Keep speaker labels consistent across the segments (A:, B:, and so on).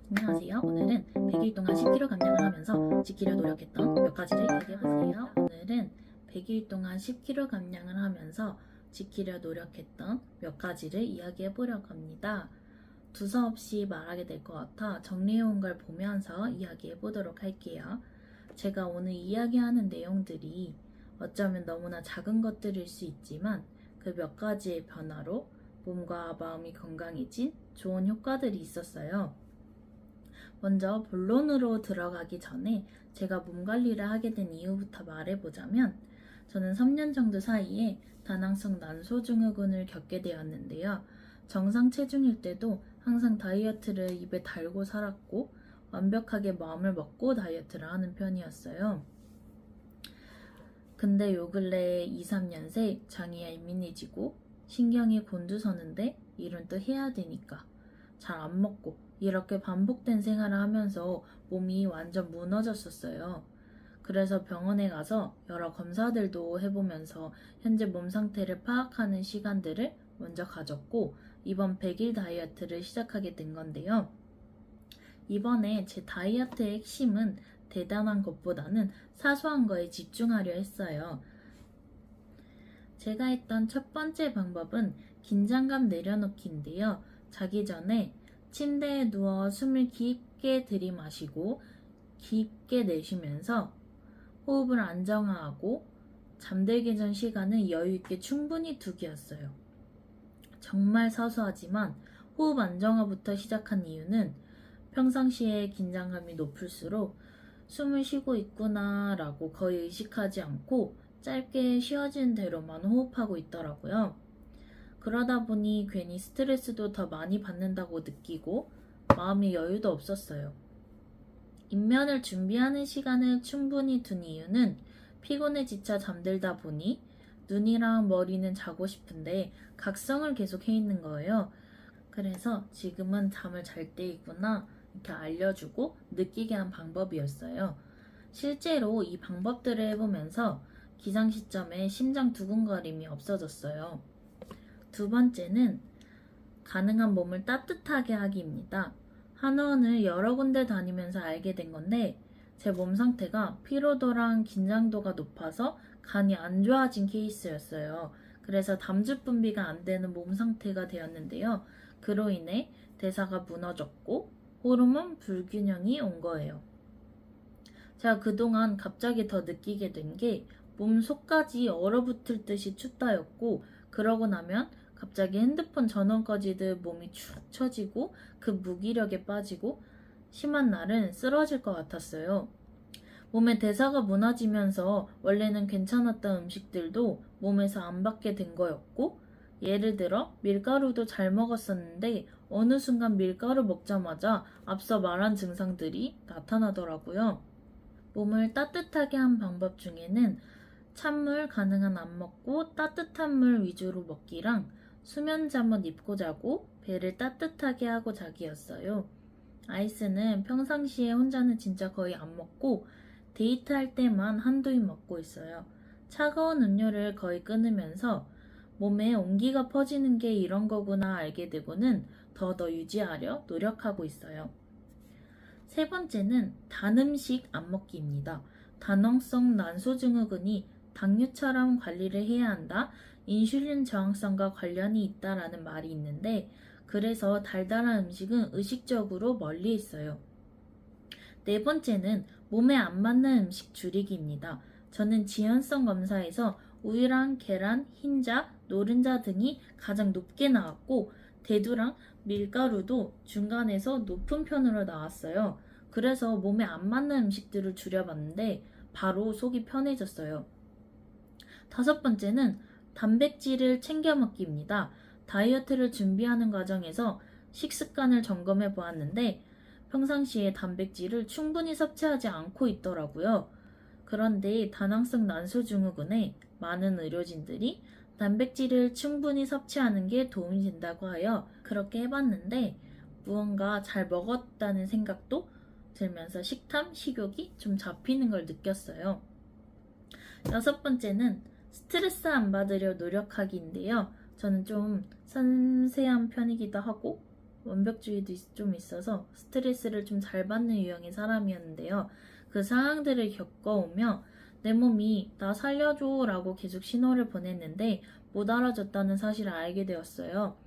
A: 안녕하세요. 오늘은 100일 동안 10kg 감량을 하면서 지키려 노력했던 몇 가지를 이야기해보세요. 오늘은 100일 동안 10kg 감량을 하면서 지키려 노력했던 몇 가지를 이야기해보려고 합니다. 두서없이 말하게 될 것 같아 정리해온 걸 보면서 이야기해보도록 할게요. 제가 오늘 이야기하는 내용들이 어쩌면 너무나 작은 것들일 수 있지만 그 몇 가지의 변화로 몸과 마음이 건강해진 좋은 효과들이 있었어요. 먼저 본론으로 들어가기 전에 제가 몸 관리를 하게 된 이유부터 말해보자면 저는 3년 정도 사이에 다낭성 난소증후군을 겪게 되었는데요. 정상 체중일 때도 항상 다이어트를 입에 달고 살았고 완벽하게 마음을 먹고 다이어트를 하는 편이었어요. 근데 요 근래 2, 3년 새 장이 얄민해지고 신경이 곤두서는데 일은 또 해야 되니까 잘 안 먹고 이렇게 반복된 생활을 하면서 몸이 완전 무너졌었어요. 그래서 병원에 가서 여러 검사들도 해보면서 현재 몸 상태를 파악하는 시간들을 먼저 가졌고 이번 100일 다이어트를 시작하게 된 건데요. 이번에 제 다이어트의 핵심은 대단한 것보다는 사소한 거에 집중하려 했어요. 제가 했던 첫 번째 방법은 긴장감 내려놓기인데요. 자기 전에 침대에 누워 숨을 깊게 들이마시고 깊게 내쉬면서 호흡을 안정화하고 잠들기 전 시간은 여유있게 충분히 두기였어요. 정말 사소하지만 호흡 안정화부터 시작한 이유는 평상시에 긴장감이 높을수록 숨을 쉬고 있구나 라고 거의 의식하지 않고 짧게 쉬어지는 대로만 호흡하고 있더라고요. 그러다 보니 괜히 스트레스도 더 많이 받는다고 느끼고 마음의 여유도 없었어요. 인면을 준비하는 시간을 충분히 둔 이유는 피곤에 지쳐 잠들다 보니 눈이랑 머리는 자고 싶은데 각성을 계속 해 있는 거예요. 그래서 지금은 잠을 잘 때이구나 이렇게 알려주고 느끼게 한 방법이었어요. 실제로 이 방법들을 해보면서 기상 시점에 심장 두근거림이 없어졌어요. 두 번째는 가능한 몸을 따뜻하게 하기입니다. 한의원을 여러 군데 다니면서 알게 된 건데 제 몸 상태가 피로도랑 긴장도가 높아서 간이 안 좋아진 케이스였어요. 그래서 담즙 분비가 안 되는 몸 상태가 되었는데요. 그로 인해 대사가 무너졌고 호르몬 불균형이 온 거예요. 제가 그동안 갑자기 더 느끼게 된 게 몸 속까지 얼어붙을 듯이 춥다였고 그러고 나면 갑자기 핸드폰 전원까지도 몸이 축 처지고 그 무기력에 빠지고 심한 날은 쓰러질 것 같았어요. 몸의 대사가 무너지면서 원래는 괜찮았던 음식들도 몸에서 안 받게 된 거였고 예를 들어 밀가루도 잘 먹었었는데 어느 순간 밀가루 먹자마자 앞서 말한 증상들이 나타나더라고요. 몸을 따뜻하게 한 방법 중에는 찬물 가능한 안 먹고 따뜻한 물 위주로 먹기랑 수면 잠옷 입고 자고 배를 따뜻하게 하고 자기였어요. 아이스는 평상시에 혼자는 진짜 거의 안 먹고 데이트할 때만 한두 입 먹고 있어요. 차가운 음료를 거의 끊으면서 몸에 온기가 퍼지는 게 이런 거구나 알게 되고는 더 유지하려 노력하고 있어요. 세 번째는 단 음식 안 먹기입니다. 다낭성 난소증후군이 당뇨처럼 관리를 해야 한다, 인슐린 저항성과 관련이 있다라는 말이 있는데 그래서 달달한 음식은 의식적으로 멀리 있어요. 네 번째는 몸에 안 맞는 음식 줄이기입니다. 저는 지연성 검사에서 우유랑 계란, 흰자, 노른자 등이 가장 높게 나왔고 대두랑 밀가루도 중간에서 높은 편으로 나왔어요. 그래서 몸에 안 맞는 음식들을 줄여봤는데 바로 속이 편해졌어요. 다섯 번째는 단백질을 챙겨 먹기입니다. 다이어트를 준비하는 과정에서 식습관을 점검해 보았는데 평상시에 단백질을 충분히 섭취하지 않고 있더라고요. 그런데 다낭성 난소증후군에 많은 의료진들이 단백질을 충분히 섭취하는 게 도움이 된다고 하여 그렇게 해봤는데 무언가 잘 먹었다는 생각도 들면서 식탐, 식욕이 좀 잡히는 걸 느꼈어요. 여섯 번째는 스트레스 안 받으려 노력하기인데요. 저는 좀 섬세한 편이기도 하고 완벽주의도 좀 있어서 스트레스를 좀 잘 받는 유형의 사람이었는데요. 그 상황들을 겪어오며 내 몸이 나 살려줘 라고 계속 신호를 보냈는데 못 알아줬다는 사실을 알게 되었어요.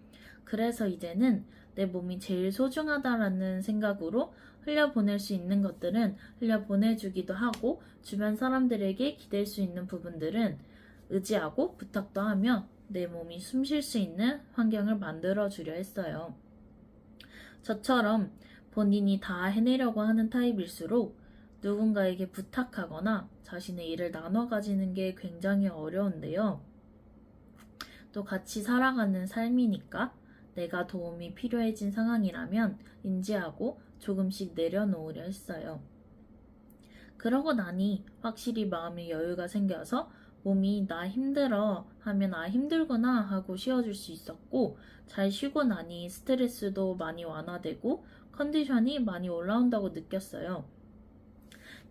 A: 그래서 이제는 내 몸이 제일 소중하다라는 생각으로 흘려보낼 수 있는 것들은 흘려보내주기도 하고 주변 사람들에게 기댈 수 있는 부분들은 의지하고 부탁도 하며 내 몸이 숨 쉴 수 있는 환경을 만들어 주려 했어요. 저처럼 본인이 다 해내려고 하는 타입일수록 누군가에게 부탁하거나 자신의 일을 나눠 가지는 게 굉장히 어려운데요. 또 같이 살아가는 삶이니까 내가 도움이 필요해진 상황이라면 인지하고 조금씩 내려놓으려 했어요. 그러고 나니 확실히 마음의 여유가 생겨서 몸이 나 힘들어 하면 아 힘들구나 하고 쉬어줄 수 있었고 잘 쉬고 나니 스트레스도 많이 완화되고 컨디션이 많이 올라온다고 느꼈어요.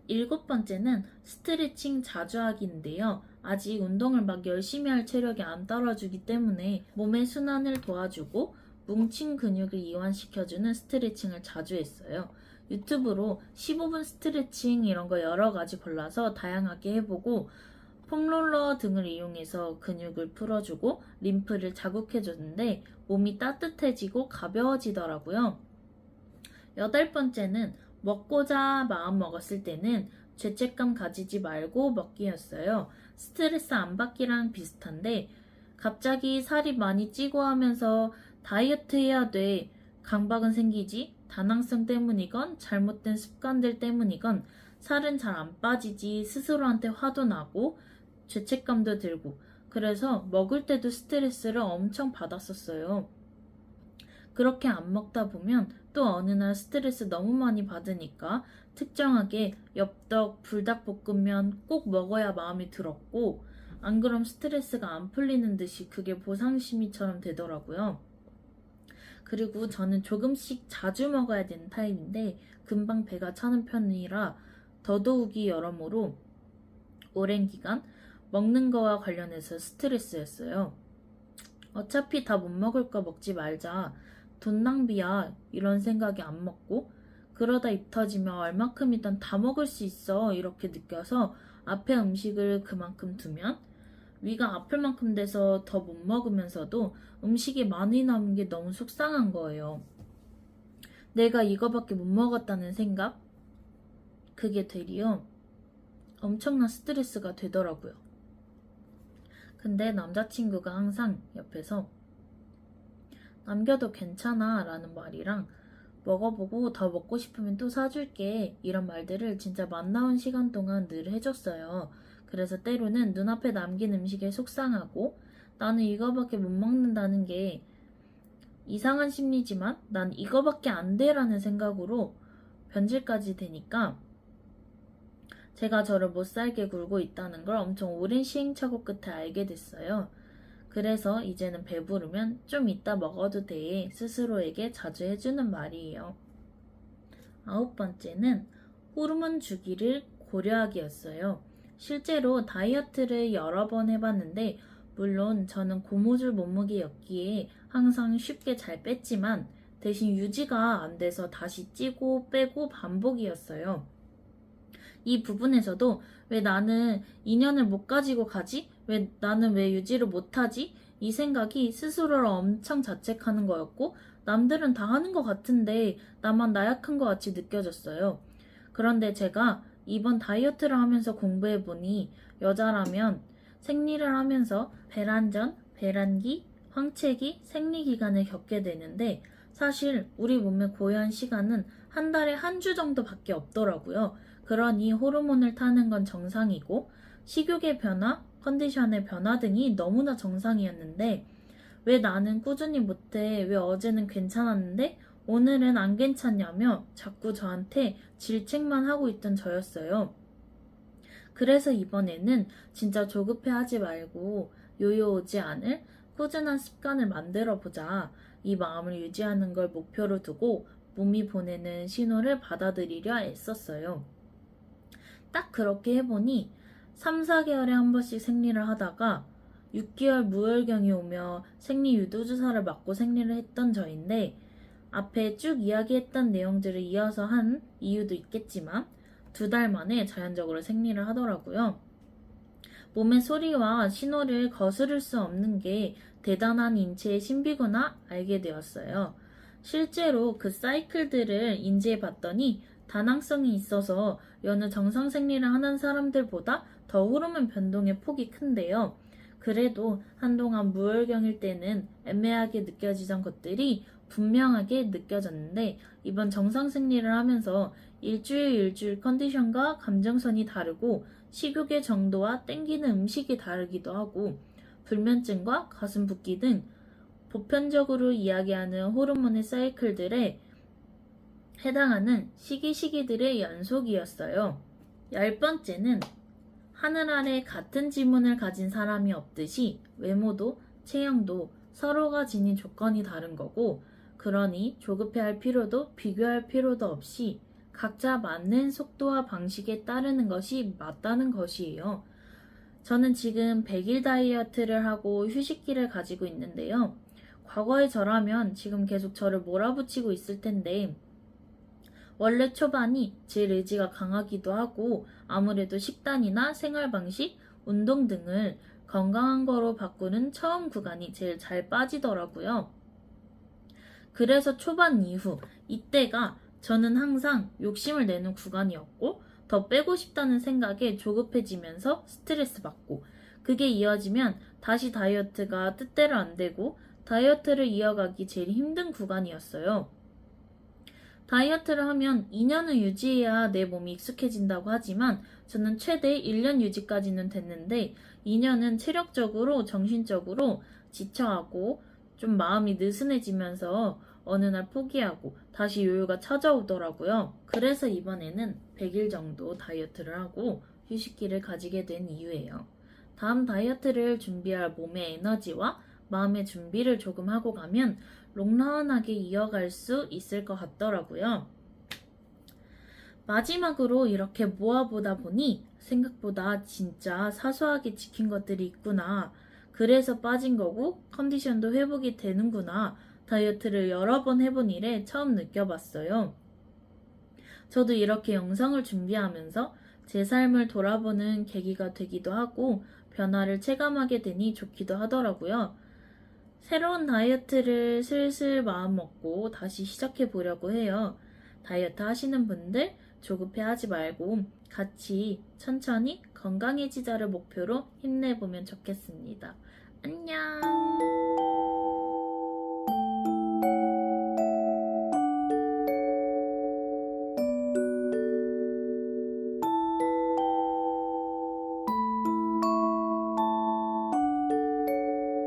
A: 7번째는 스트레칭 자주 하기인데요. 아직 운동을 막 열심히 할 체력이 안 따라주기 때문에 몸의 순환을 도와주고 뭉친 근육을 이완시켜주는 스트레칭을 자주 했어요. 유튜브로 15분 스트레칭 이런 거 여러 가지 골라서 다양하게 해보고 폼롤러 등을 이용해서 근육을 풀어주고 림프를 자극해줬는데 몸이 따뜻해지고 가벼워지더라고요. 8번째는 먹고자 마음 먹었을 때는 죄책감 가지지 말고 먹기였어요. 스트레스 안 받기랑 비슷한데 갑자기 살이 많이 찌고 하면서 다이어트 해야 돼. 강박은 생기지. 다낭성 때문이건 잘못된 습관들 때문이건 살은 잘 안 빠지지. 스스로한테 화도 나고 죄책감도 들고 그래서 먹을 때도 스트레스를 엄청 받았었어요. 그렇게 안 먹다 보면 또 어느 날 스트레스 너무 많이 받으니까 특정하게 엽떡, 불닭볶음면 꼭 먹어야 마음이 들었고 안 그럼 스트레스가 안 풀리는 듯이 그게 보상심리처럼 되더라고요. 그리고 저는 조금씩 자주 먹어야 되는 타입인데 금방 배가 차는 편이라 더더욱이 여러모로 오랜 기간 먹는 거와 관련해서 스트레스였어요. 어차피 다 못 먹을 거 먹지 말자. 돈 낭비야. 이런 생각이 안 먹고 그러다 입 터지면 얼마큼이든 다 먹을 수 있어. 이렇게 느껴서 앞에 음식을 그만큼 두면 위가 아플 만큼 돼서 더 못 먹으면서도 음식이 많이 남은 게 너무 속상한 거예요. 내가 이거밖에 못 먹었다는 생각? 그게 되리요. 엄청난 스트레스가 되더라고요. 근데 남자친구가 항상 옆에서 남겨도 괜찮아 라는 말이랑 먹어보고 더 먹고 싶으면 또 사줄게 이런 말들을 진짜 만나온 시간 동안 늘 해줬어요. 그래서 때로는 눈앞에 남긴 음식에 속상하고 나는 이거밖에 못 먹는다는 게 이상한 심리지만 난 이거밖에 안 돼라는 생각으로 변질까지 되니까 제가 저를 못 살게 굴고 있다는 걸 엄청 오랜 시행착오 끝에 알게 됐어요. 그래서 이제는 배부르면 좀 이따 먹어도 돼 스스로에게 자주 해주는 말이에요. 9번째는 호르몬 주기를 고려하기였어요. 실제로 다이어트를 여러 번 해봤는데 물론 저는 고무줄 몸무게였기에 항상 쉽게 잘 뺐지만 대신 유지가 안 돼서 다시 찌고 빼고 반복이었어요. 이 부분에서도 왜 나는 2년을 못 가지고 가지? 나는 왜 유지를 못하지? 이 생각이 스스로를 엄청 자책하는 거였고 남들은 다 하는 것 같은데 나만 나약한 것 같이 느껴졌어요. 그런데 제가 이번 다이어트를 하면서 공부해보니 여자라면 생리를 하면서 배란전, 배란기, 황체기, 생리기간을 겪게 되는데 사실 우리 몸의 고유한 시간은 한 달에 한 주 정도밖에 없더라고요. 그러니 호르몬을 타는 건 정상이고 식욕의 변화, 컨디션의 변화 등이 너무나 정상이었는데 왜 나는 꾸준히 못해? 왜 어제는 괜찮았는데 오늘은 안 괜찮냐며 자꾸 저한테 질책만 하고 있던 저였어요. 그래서 이번에는 진짜 조급해하지 말고 요요오지 않을 꾸준한 습관을 만들어 보자. 이 마음을 유지하는 걸 목표로 두고 몸이 보내는 신호를 받아들이려 애썼어요. 딱 그렇게 해보니 3, 4개월에 한 번씩 생리를 하다가 6개월 무혈경이 오며 생리 유도주사를 맞고 생리를 했던 저인데 앞에 쭉 이야기했던 내용들을 이어서 한 이유도 있겠지만 2달 만에 자연적으로 생리를 하더라고요. 몸의 소리와 신호를 거스를 수 없는 게 대단한 인체의 신비구나 알게 되었어요. 실제로 그 사이클들을 인지해 봤더니 다낭성이 있어서 여느 정상 생리를 하는 사람들보다 더 호르몬 변동의 폭이 큰데요. 그래도 한동안 무월경일 때는 애매하게 느껴지던 것들이 분명하게 느껴졌는데 이번 정상 생리를 하면서 일주일 컨디션과 감정선이 다르고 식욕의 정도와 땡기는 음식이 다르기도 하고 불면증과 가슴 붓기 등 보편적으로 이야기하는 호르몬의 사이클들에 해당하는 시기들의 연속이었어요. 10번째는 하늘 아래 같은 지문을 가진 사람이 없듯이 외모도 체형도 서로가 지닌 조건이 다른 거고 그러니 조급해할 필요도 비교할 필요도 없이 각자 맞는 속도와 방식에 따르는 것이 맞다는 것이에요. 저는 지금 100일 다이어트를 하고 휴식기를 가지고 있는데요. 과거의 저라면 지금 계속 저를 몰아붙이고 있을 텐데 원래 초반이 제일 의지가 강하기도 하고 아무래도 식단이나 생활 방식, 운동 등을 건강한 거로 바꾸는 처음 구간이 제일 잘 빠지더라고요. 그래서 초반 이후 이때가 저는 항상 욕심을 내는 구간이었고 더 빼고 싶다는 생각에 조급해지면서 스트레스 받고 그게 이어지면 다시 다이어트가 뜻대로 안 되고 다이어트를 이어가기 제일 힘든 구간이었어요. 다이어트를 하면 2년은 유지해야 내 몸이 익숙해진다고 하지만 저는 최대 1년 유지까지는 됐는데 2년은 체력적으로 정신적으로 지쳐하고 좀 마음이 느슨해지면서 어느 날 포기하고 다시 여유가 찾아오더라고요. 그래서 이번에는 100일 정도 다이어트를 하고 휴식기를 가지게 된 이유예요. 다음 다이어트를 준비할 몸의 에너지와 마음의 준비를 조금 하고 가면 롱런하게 이어갈 수 있을 것 같더라고요. 마지막으로 이렇게 모아보다 보니 생각보다 진짜 사소하게 지킨 것들이 있구나. 그래서 빠진 거고 컨디션도 회복이 되는구나. 다이어트를 여러 번 해본 이래 처음 느껴봤어요. 저도 이렇게 영상을 준비하면서 제 삶을 돌아보는 계기가 되기도 하고 변화를 체감하게 되니 좋기도 하더라고요. 새로운 다이어트를 슬슬 마음먹고 다시 시작해 보려고 해요. 다이어트 하시는 분들 조급해 하지 말고 같이 천천히 건강해지자를 목표로 힘내보면 좋겠습니다. 안녕!